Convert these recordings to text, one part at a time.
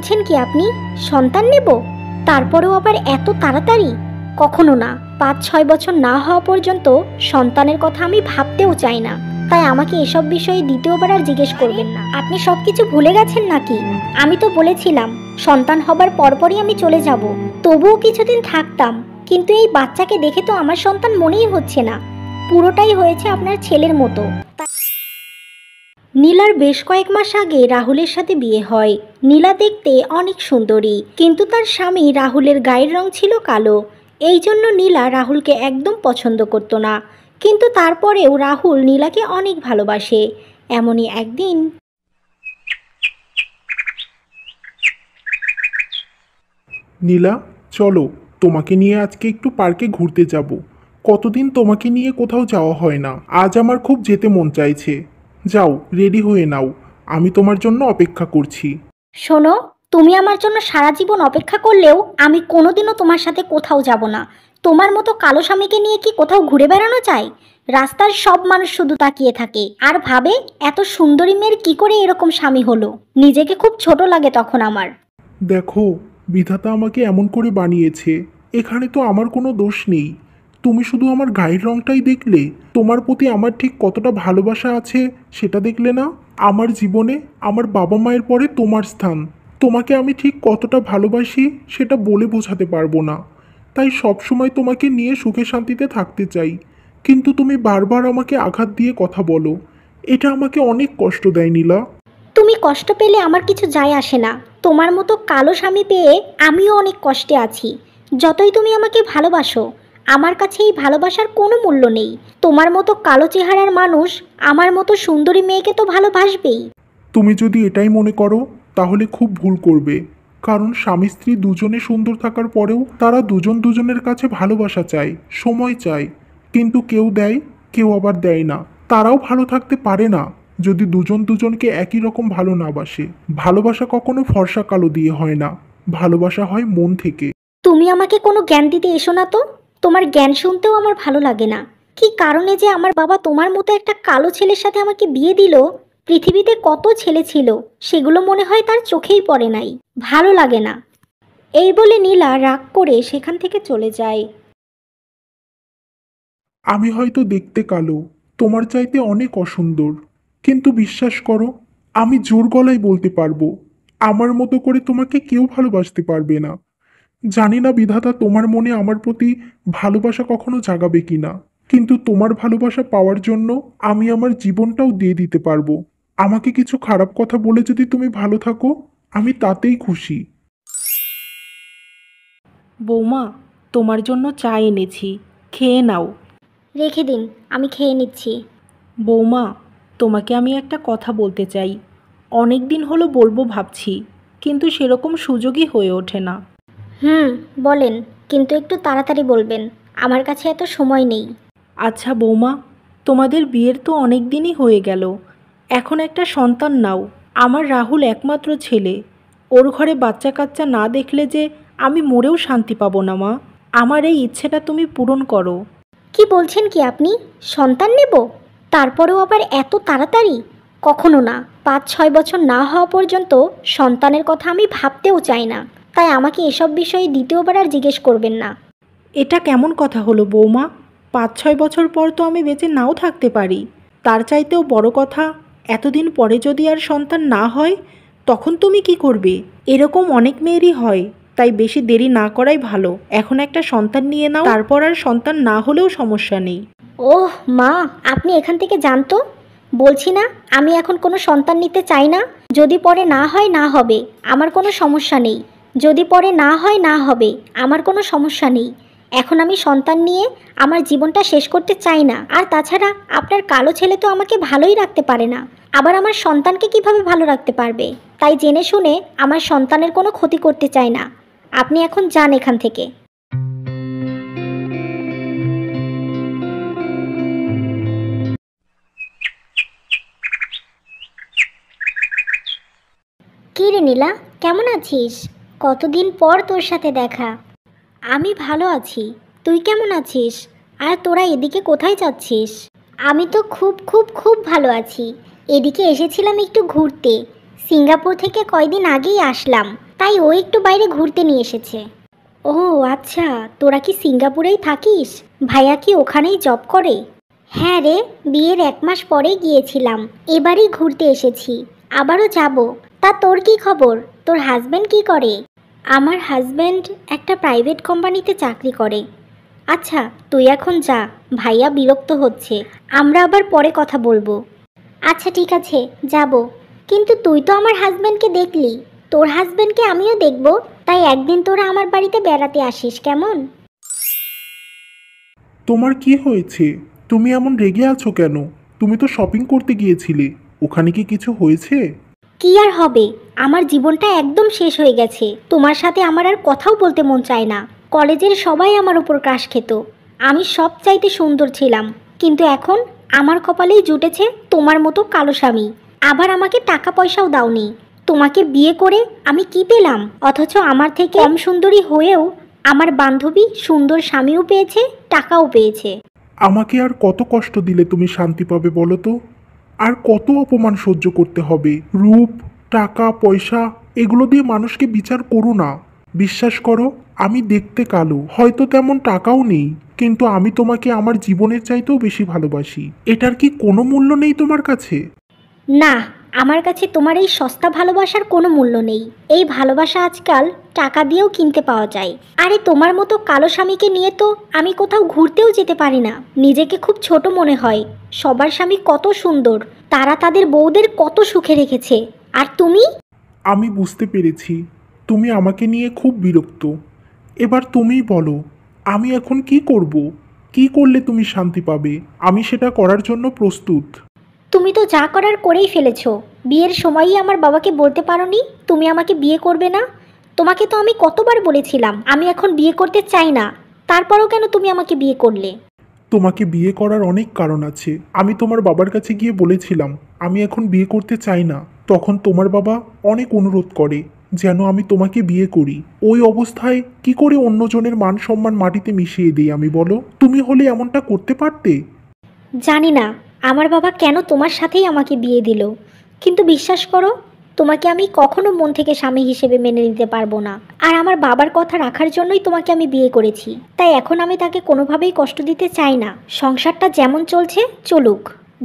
বলছেন কি আপনি? সন্তান নেব? তারপরেও আবার এত তাড়াতাড়ি? কখনো না। ৫-৬ বছর না হওয়া পর্যন্ত সন্তানের কথা আমি ভাবতেও চাই না। তাই আমাকে এসব বিষয়ে দ্বিতীয়বার আর জিজ্ঞেস করবেন না। আপনি সব কিছু ভুলে গেছেন নাকি? আমি তো বলেছিলাম সন্তান হবার পরপরই আমি চলে যাব। তবুও কিছুদিন থাকতাম, কিন্তু এই বাচ্চাকে দেখে তো আমার সন্তান মনেই হচ্ছে না। পুরোটাই হয়েছে আপনার ছেলের মতো। নীলার বেশ কয়েক মাস আগে রাহুলের সাথে বিয়ে হয়। নীলা দেখতে অনেক সুন্দরী, কিন্তু তার স্বামী রাহুলের গায়ের রং ছিল কালো। এই জন্য নীলা রাহুলকে একদম পছন্দ করত না। কিন্তু তারপরেও রাহুল নীলাকে অনেক ভালোবাসে। এমনই একদিন নীলা, চলো, তোমাকে নিয়ে আজকে একটু পার্কে ঘুরতে যাব। কতদিন তোমাকে নিয়ে কোথাও যাওয়া হয় না। আজ আমার খুব যেতে মন চাইছে। যাও, রেডি হয়ে নাও, আমি তোমার জন্য অপেক্ষা করছি। শোনো, তুমি আমার জন্য সারা জীবন অপেক্ষা করলেও আমি কোনোদিনও তোমার সাথে কোথাও যাব না। তোমার মতো কালো স্বামীকে নিয়ে কি কোথাও ঘুরে বেড়ানো চাই? রাস্তার সব মানুষ শুধু তাকিয়ে থাকে আর ভাবে এত সুন্দরী মেয়ের কি করে এরকম স্বামী হলো। নিজেকে খুব ছোট লাগে তখন আমার। দেখো, বিধাতা আমাকে এমন করে বানিয়েছে, এখানে তো আমার কোনো দোষ নেই। তুমি শুধু আমার গায়ের রংটাই দেখলে, তোমার প্রতি আমার ঠিক কতটা ভালোবাসা আছে সেটা দেখলে না? আমার জীবনে আমার বাবা মায়ের পরে তোমার স্থান। তোমাকে আমি ঠিক কতটা ভালোবাসি সেটা বলে বোঝাতে পারবো না। তাই সবসময় তোমাকে নিয়ে সুখে শান্তিতে থাকতে চাই, কিন্তু তুমি বারবার আমাকে আঘাত দিয়ে কথা বলো। এটা আমাকে অনেক কষ্ট দেয় নীলা। তুমি কষ্ট পেলে আমার কিছু যায় আসে না। তোমার মতো কালো স্বামী পেয়ে আমিও অনেক কষ্টে আছি। যতই তুমি আমাকে ভালোবাসো, আমার কাছে এই ভালোবাসার কোনো মূল্য নেই। তোমার মতো কালো চেহারার মানুষ আমার মতো সুন্দরী মেয়েকে তো ভালোবাসবেই। তুমি যদি এটাই মনে করো তাহলে খুব ভুল করবে। কারণ স্বামী স্ত্রী দুজনে সুন্দর থাকার পরেও তারা দুজন দুজনের কাছে ভালোবাসা চায়, সময় চায়। কিন্তু কেউ দেয়, কেউ আবার দেয় না। তারাও ভালো থাকতে পারে না যদি দুজন দুজনকে একই রকম ভালো না বাসে। ভালোবাসা কখনো ফর্সা কালো দিয়ে হয় না, ভালোবাসা হয় মন থেকে। তুমি আমাকে কোনো জ্ঞান দিতে এসো না তো। তোমার জ্ঞান শুনতেও আমার ভালো লাগে না। কি কারণে যে আমার বাবা তোমার মতো একটা কালো ছেলের সাথে আমাকে বিয়ে দিল? পৃথিবীতে কত ছেলে ছিল, সেগুলো মনে হয় তার চোখেই পড়ে নাই। ভালো লাগে না। এই বলে নীলা রাগ করে সেখান থেকে চলে যায়। আমি হয়তো দেখতে কালো, তোমার চাইতে অনেক অসুন্দর, কিন্তু বিশ্বাস করো, আমি জোর গলায় বলতে পারবো আমার মতো করে তোমাকে কেউ ভালোবাসতে পারবে না। জানি না বিধাতা তোমার মনে আমার প্রতি ভালোবাসা কখনো জাগাবে কিনা, কিন্তু তোমার ভালোবাসা পাওয়ার জন্য আমি আমার জীবনটাও দিয়ে দিতে পারবো। আমাকে কিছু খারাপ কথা বলে যদি তুমি ভালো থাকো, আমি তাতেই খুশি। বৌমা, তোমার জন্য চা এনেছি, খেয়ে নাও। রেখে দিন, আমি খেয়ে নিচ্ছি। বৌমা, তোমাকে আমি একটা কথা বলতে চাই। অনেক দিন হলো বলবো ভাবছি, কিন্তু সেরকম সুযোগই হয়ে ওঠে না। বলেন, কিন্তু একটু তাড়াতাড়ি বলবেন। আমার কাছে এত সময় নেই। আচ্ছা বৌমা, তোমাদের বিয়ের তো অনেক দিনই হয়ে গেল। এখন একটা সন্তান নাও। আমার রাহুল একমাত্র ছেলে। ওর ঘরে বাচ্চা কাচ্চা না দেখলে যে আমি মরেও শান্তি পাবো না মা। আমার এই ইচ্ছেটা তুমি পূরণ করো। কি বলছেন কি আপনি? সন্তান নেব? তারপরেও আবার এত তাড়াতাড়ি? কখনো না। ৫-৬ বছর না হওয়া পর্যন্ত সন্তানের কথা আমি ভাবতেও চাই না। তাই আমাকে এসব বিষয়ে দ্বিতীয়বার আর জিজ্ঞেস করবেন না। এটা কেমন কথা হলো বৌমা? ৫-৬ বছর পর তো আমি বেঁচে নাও থাকতে পারি। তার চাইতেও বড় কথা, এতদিন পরে যদি আর সন্তান না হয়, তখন তুমি কি করবে? এরকম অনেক মেয়েরই হয়। তাই বেশি দেরি না করাই ভালো। এখন একটা সন্তান নিয়ে নাও, তারপর আর সন্তান না হলেও সমস্যা নেই। ওহ মা, আপনি এখান থেকে যান তো। বলছি না আমি এখন কোনো সন্তান নিতে চাই না। যদি পরে না হয় না হবে, আমার কোনো সমস্যা নেই। যদি পরে না হয় না হবে, আমার কোনো সমস্যা নেই। এখন আমি সন্তান নিয়ে আমার জীবনটা শেষ করতে চাই না। আর তাছাড়া আপনার কালো ছেলে তো আমাকে ভালোই রাখতে পারে না, আবার আমার সন্তানকে কিভাবে ভালো রাখতে পারবে? তাই জেনে শুনে আমার সন্তানের কোনো ক্ষতি করতে চাই না। আপনি এখন যান এখান থেকে। কী রে নীলা, কেমন আছিস? কতদিন পর তোর সাথে দেখা। আমি ভালো আছি। তুই কেমন আছিস? আর তোরা এদিকে কোথায় যাচ্ছিস? আমি তো খুব খুব খুব ভালো আছি। এদিকে এসেছিলাম একটু ঘুরতে। সিঙ্গাপুর থেকে কয়দিন আগেই আসলাম। তাই ও একটু বাইরে ঘুরতে নিয়ে এসেছে। ও আচ্ছা, তোরা কি সিঙ্গাপুরেই থাকিস? ভাইয়া কি ওখানেই জব করে? হ্যাঁ রে, বিয়ের 1 মাস পরেই গিয়েছিলাম, এবারই ঘুরতে এসেছি, আবারও যাব। তা তোর কি খবর? তোর হাজবেন্ড কি করে? আমার হাজবেন্ড একটা প্রাইভেট কোম্পানিতে চাকরি করে। আচ্ছা তুই এখন যা, ভাইয়া বিরক্ত হচ্ছে, আমরা আবার পরে কথা বলবো। আচ্ছা ঠিক আছে, যাব। কিন্তু তুই তো আমার হাজবেন্ডকে দেখলি, তোর হাজবেন্ডকে আমিও দেখব, তাই একদিন তোরা আমার বাড়িতে বেড়াতে আসিস, কেমন? তোমার কি হয়েছে? তুমি এমন রেগে আছো কেন? তুমি তো শপিং করতে গিয়েছিলে, ওখানে কি কিছু হয়েছে? কি আর হবে, আমার জীবনটা একদম শেষ হয়ে গেছে। তোমার সাথে আমার আর কথাও বলতে মন চায় না। কলেজের সবাই আমার উপর ক্রাশ খেত, আমি সব চাইতে সুন্দর ছিলাম, কিন্তু এখন আমার কপালেই জুটেছে তোমার মতো কালো স্বামী। আবার আমাকে টাকা পয়সাও দাওনি। তোমাকে বিয়ে করে আমি কি পেলাম? অথচ আমার থেকে কম সুন্দরী হয়েও আমার বান্ধবী সুন্দর স্বামীও পেয়েছে, টাকাও পেয়েছে। আমাকে আর কত কষ্ট দিলে তুমি শান্তি পাবে বলো তো? আর কত অপমান সহ্য করতে হবে? রূপ, টাকা পয়সা এগুলো দিয়ে মানুষকে বিচার করো না। বিশ্বাস করো, আমি দেখতে কালো, হয়তো তেমন টাকাও নেই, কিন্তু আমি তোমাকে আমার জীবনের চাইতেও বেশি ভালোবাসি। এটার কি কোনো মূল্য নেই তোমার কাছে? না, আমার কাছে তোমার এই সস্তা ভালোবাসার কোনো মূল্য নেই। এই ভালোবাসা আজকাল টাকা দিয়েও কিনতে পাওয়া যায়। আরে তোমার মতো কালো স্বামীকে নিয়ে তো আমি কোথাও ঘুরতেও যেতে পারি না। নিজেকে খুব ছোট মনে হয়। সবার স্বামী কত সুন্দর, তারা তাদের বউদের কত সুখে রেখেছে, আর তুমি? আমি বুঝতে পেরেছি তুমি আমাকে নিয়ে খুব বিরক্ত। এবার তুমিই বলো, আমি এখন কি করব? কি করলে তুমি শান্তি পাবে? আমি সেটা করার জন্য প্রস্তুত। তুমি তো যা করার করেই ফেলেছো। বিয়ের সময়ই আমার বাবাকে বলতে পারোনি তুমি আমাকে বিয়ে করবে না। তোমাকে তো আমি কতবার বলেছিলাম আমি এখন বিয়ে করতে চাই না, তারপরও কেন তুমি আমাকে বিয়ে করলে? তোমাকে বিয়ে করার অনেক কারণ আছে। আমি তোমার বাবার কাছে গিয়ে বলেছিলাম আমি এখন বিয়ে করতে চাই না। তখন তোমার বাবা অনেক অনুরোধ করে যেন আমি তোমাকে বিয়ে করি। ওই অবস্থায় কি করে অন্যজনের মান সম্মান মাটিতে মিশিয়ে দিই আমি, বলো? তুমি হলে এমনটা করতে পারতে? জানি না আমার বাবা কেন তোমার সাথেই আমাকে বিয়ে দিল, কিন্তু বিশ্বাস করো, তোমাকে আমি কখনো মন থেকে স্বামী হিসেবে মেনে নিতে পারবো না। আর আমার বাবার কথা রাখার জন্যই তোমাকে আমি বিয়ে করেছি, তাই এখন আমি তাকে কোনোভাবেই কষ্ট দিতে চাই না। সংসারটা যেমন চলছে চলুক,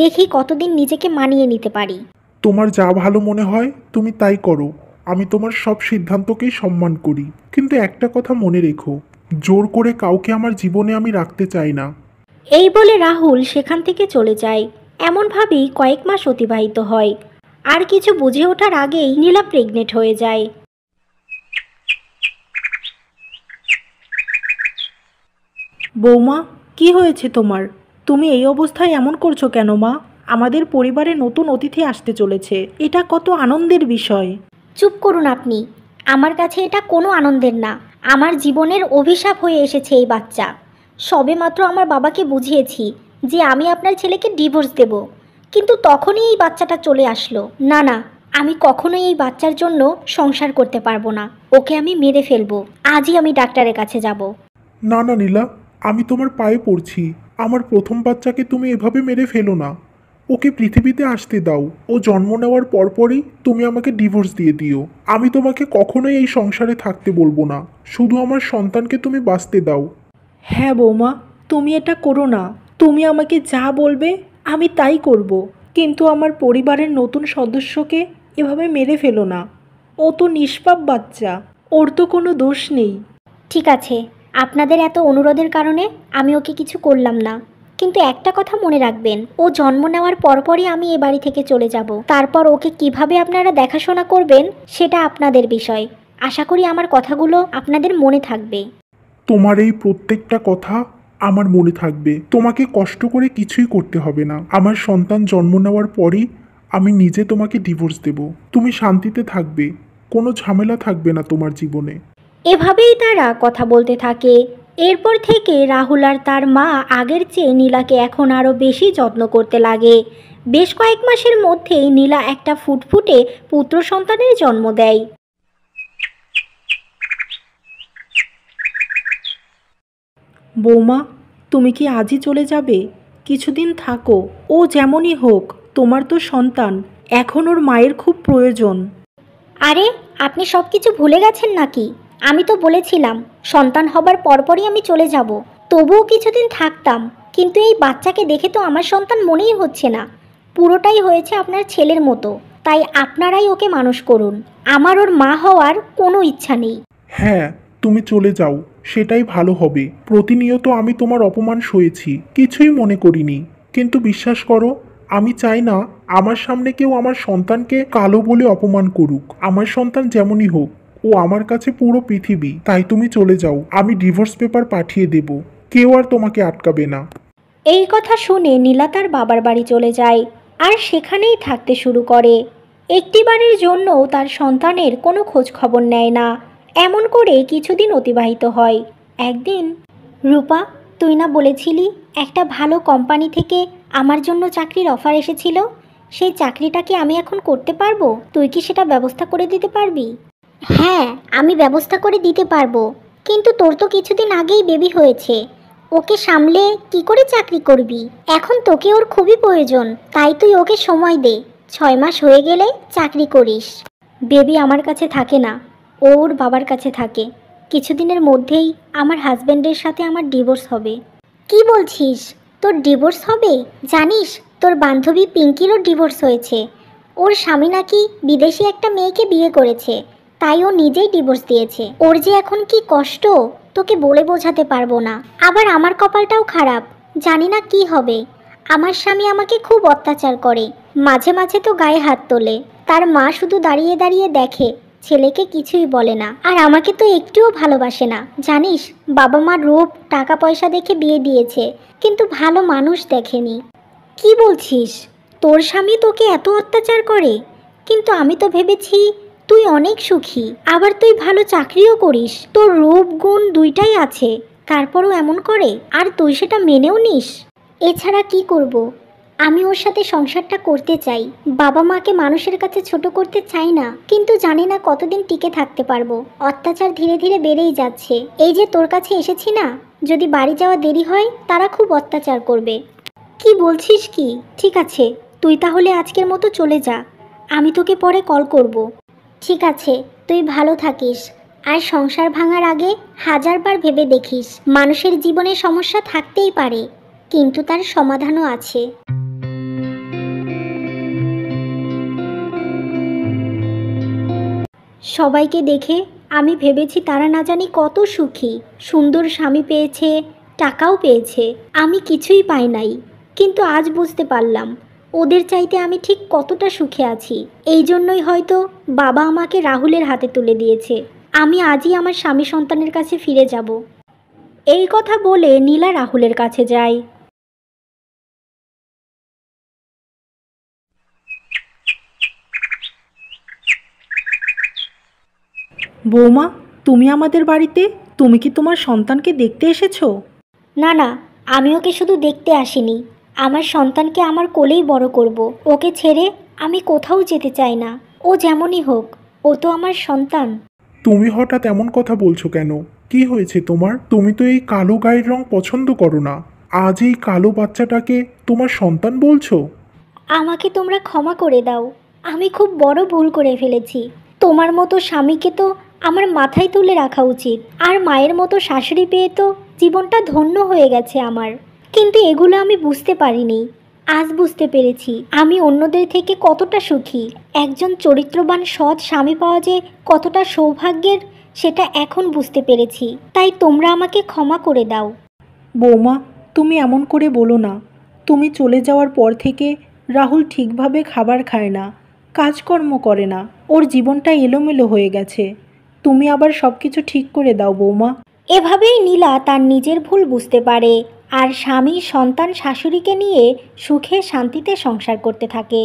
দেখি কতদিন নিজেকে মানিয়ে নিতে পারি। তোমার যা ভালো মনে হয় তুমি তাই করো। আমি তোমার সব সিদ্ধান্তকেই সম্মান করি, কিন্তু একটা কথা মনে রেখো, জোর করে কাউকে আমার জীবনে আমি রাখতে চাই না। এই বলে রাহুল সেখান থেকে চলে যায়। এমনভাবেই কয়েক মাস অতিবাহিত হয়। আর কিছু বুঝে ওঠার আগেই নীলা প্রেগনেন্ট হয়ে যায়। বৌমা, কি হয়েছে তোমার? তুমি এই অবস্থায় এমন করছো কেন মা? আমাদের পরিবারে নতুন অতিথি আসতে চলেছে, এটা কত আনন্দের বিষয়। চুপ করুন আপনি, আমার কাছে এটা কোনো আনন্দের না। আমার জীবনের অভিশাপ হয়ে এসেছে এই বাচ্চা। সবেমাত্র আমার বাবাকে বুঝিয়েছি যে আমি আপনার ছেলেকে ডিভোর্স দেব, কিন্তু তখনই এই বাচ্চাটা চলে আসলো। না না, আমি কখনোই এই বাচ্চার জন্য সংসার করতে পারবো না। ওকে আমি মেরে ফেলবো। আজই আমি ডাক্তারের কাছে যাব। না না নীলা, আমি তোমার পায়ে পড়ছি, আমার প্রথম বাচ্চাকে তুমি এভাবে মেরে ফেলো না। ওকে পৃথিবীতে আসতে দাও। ও জন্ম নেওয়ার পরপরই তুমি আমাকে ডিভোর্স দিয়ে দিও। আমি তোমাকে কখনোই এই সংসারে থাকতে বলবো না। শুধু আমার সন্তানকে তুমি বাঁচতে দাও। হ্যাঁ বৌমা, তুমি এটা করো না। তুমি আমাকে যা বলবে আমি তাই করব, কিন্তু আমার পরিবারের নতুন সদস্যকে এভাবে মেরে ফেলো না। ও তো নিষ্পাপ বাচ্চা, ওর তো কোনো দোষ নেই। ঠিক আছে, আপনাদের এত অনুরোধের কারণে আমি ওকে কিছু করলাম না, কিন্তু একটা কথা মনে রাখবেন, ও জন্ম নেওয়ার পরপরই আমি এ বাড়ি থেকে চলে যাব। তারপর ওকে কিভাবে আপনারা দেখাশোনা করবেন সেটা আপনাদের বিষয়। আশা করি আমার কথাগুলো আপনাদের মনে থাকবে। তোমার এই প্রত্যেকটা কথা আমার মনে থাকবে। তোমাকে কষ্ট করে কিছুই করতে হবে না। আমার সন্তান জন্ম নেওয়ার পরই আমি নিজে তোমাকে ডিভোর্স দেব। তুমি শান্তিতে থাকবে, কোনো ঝামেলা থাকবে না তোমার জীবনে। এভাবেই তারা কথা বলতে থাকে। এরপর থেকে রাহুল আর তার মা আগের চেয়ে নীলাকে এখন আরও বেশি যত্ন করতে লাগে। বেশ কয়েক মাসের মধ্যেই নীলা একটা ফুটফুটে পুত্র সন্তানের জন্ম দেয়। বৌমা, তুমি কি আজই চলে যাবে? কিছুদিন থাকো। ও যেমনই হোক, তোমার তো সন্তান, এখন ওর মায়ের খুব প্রয়োজন। আরে আপনি সব কিছু ভুলে গেছেন নাকি? আমি তো বলেছিলাম সন্তান হবার পরপরই আমি চলে যাব। তবুও কিছুদিন থাকতাম, কিন্তু এই বাচ্চাকে দেখে তো আমার সন্তান মনেই হচ্ছে না। পুরোটাই হয়েছে আপনার ছেলের মতো, তাই আপনারাই ওকে মানুষ করুন। আমার ওর মা হওয়ার কোনো ইচ্ছা নেই। হ্যাঁ, তুমি চলে যাও, সেটাই ভালো হবে। প্রতিনিয়ত আমি তোমার অপমান সয়েছি, কিছুই মনে করিনি। কিন্তু বিশ্বাস করো, আমি চাই না আমার সামনে কেউ আমার সন্তানকে কালো বলে অপমান করুক। আমার সন্তান যেমনই হোক, ও আমার কাছে পুরো পৃথিবী। তাই তুমি চলে যাও, আমি ডিভোর্স পেপার পাঠিয়ে দেব। কেউ আর তোমাকে আটকাবে না। এই কথা শুনে নীলা তার বাবার বাড়ি চলে যায় আর সেখানেই থাকতে শুরু করে। একটিবারের জন্যও তার সন্তানের কোনো খোঁজ খবর নেয় না। এমন করে কিছুদিন অতিবাহিত হয়। একদিন, রূপা, তুই না বলেছিলি একটা ভালো কোম্পানি থেকে আমার জন্য চাকরির অফার এসেছিল? সেই চাকরিটা কি আমি এখন করতে পারবো? তুই কি সেটা ব্যবস্থা করে দিতে পারবি? হ্যাঁ, আমি ব্যবস্থা করে দিতে পারবো, কিন্তু তোর তো কিছুদিন আগেই বেবি হয়েছে। ওকে সামলে কি করে চাকরি করবি? এখন তোকে ওর খুবই প্রয়োজন, তাই তুই ওকে সময় দে। 6 মাস হয়ে গেলে চাকরি করিস। বেবি আমার কাছে থাকে না, ও ওর বাবার কাছে থাকে। কিছুদিনের মধ্যেই আমার হাজব্যান্ডের সাথে আমার ডিভোর্স হবে। কি বলছিস? তোর ডিভোর্স হবে? জানিস তোর বান্ধবী পিঙ্কিরও ডিভোর্স হয়েছে। ওর স্বামী নাকি বিদেশি একটা মেয়েকে বিয়ে করেছে, তাই ও নিজেই ডিভোর্স দিয়েছে। ওর যে এখন কি কষ্ট তোকে বলে বোঝাতে পারবো না। আবার আমার কপালটাও খারাপ, জানি না কি হবে। আমার স্বামী আমাকে খুব অত্যাচার করে, মাঝে মাঝে তো গায়ে হাত তোলে। তার মা শুধু দাঁড়িয়ে দাঁড়িয়ে দেখে, ছেলেকে কিছুই বলে না। আর আমাকে তো একটুও ভালোবাসে না। জানিস, বাবা মার রূপ টাকা পয়সা দেখে বিয়ে দিয়েছে, কিন্তু ভালো মানুষ দেখেনি। কি বলছিস? তোর স্বামী তোকে এত অত্যাচার করে? কিন্তু আমি তো ভেবেছি তুই অনেক সুখী, আবার তুই ভালো চাকরিও করিস, তোর রূপ গুণ দুইটাই আছে, তারপরও এমন করে আর তুই সেটা মেনেও নিস? এছাড়া কি করব? আমি ওর সাথে সংসারটা করতে চাই, বাবা মাকে মানুষের কাছে ছোট করতে চাই না, কিন্তু জানি না কতদিন টিকে থাকতে পারবো। অত্যাচার ধীরে ধীরে বেড়েই যাচ্ছে। এই যে তোর কাছে এসেছি না, যদি বাড়ি যাওয়া দেরি হয় তারা খুব অত্যাচার করবে। কি বলছিস কি? ঠিক আছে, তুই তাহলে আজকের মতো চলে যা, আমি তোকে পরে কল করব। ঠিক আছে, তুই ভালো থাকিস। আর সংসার ভাঙার আগে 1000বার ভেবে দেখিস। মানুষের জীবনে সমস্যা থাকতেই পারে, কিন্তু তার সমাধানও আছে। সবাইকে দেখে আমি ভেবেছি তারা না জানি কত সুখী, সুন্দর স্বামী পেয়েছে, টাকাও পেয়েছে। আমি কিছুই পাই নাই, কিন্তু আজ বুঝতে পারলাম ওদের চাইতে আমি ঠিক কতটা সুখে আছি। এই জন্যই হয়তো বাবা আমাকে রাহুলের হাতে তুলে দিয়েছে। আমি আজই আমার স্বামী সন্তানের কাছে ফিরে যাব। এই কথা বলে নীলা রাহুলের কাছে যায়। বৌমা, তুমি আমাদের বাড়িতে? তুমি কি তোমার সন্তানকে দেখতে এসেছো? না না, আমি ওকে শুধু দেখতে আসিনি, আমার সন্তানকে আমার কোলেই বড় করব। ওকে ছেড়ে আমি কোথাও যেতে চাই না। ও যেমনই হোক, ও তো আমার সন্তান। তুমি হঠাৎ এমন কথা বলছো কেন? কি হয়েছে তোমার? তুমি তো এই কালো গায়ের রং পছন্দ করো না, আজ এই কালো বাচ্চাটাকে তোমার সন্তান বলছো? আমাকে তোমরা ক্ষমা করে দাও, আমি খুব বড় ভুল করে ফেলেছি। তোমার মতো স্বামীকে তো আমার মাথায় তুলে রাখা উচিত, আর মায়ের মতো শাশুড়ি পেয়ে তো জীবনটা ধন্য হয়ে গেছে আমার। কিন্তু এগুলো আমি বুঝতে পারিনি, আজ বুঝতে পেরেছি আমি অন্যদের থেকে কতটা সুখী। একজন চরিত্রবান সৎ স্বামী পাওয়া যে কতটা সৌভাগ্যের, সেটা এখন বুঝতে পেরেছি। তাই তোমরা আমাকে ক্ষমা করে দাও। বৌমা, তুমি এমন করে বলো না। তুমি চলে যাওয়ার পর থেকে রাহুল ঠিকভাবে খাবার খায় না, কাজকর্ম করে না, ওর জীবনটা এলোমেলো হয়ে গেছে। তুমি আবার সব কিছু ঠিক করে দাও বৌমা। এভাবেই নীলা তার নিজের ভুল বুঝতে পারে আর স্বামী, সন্তান, শাশুড়িকে নিয়ে সুখে শান্তিতে সংসার করতে থাকে।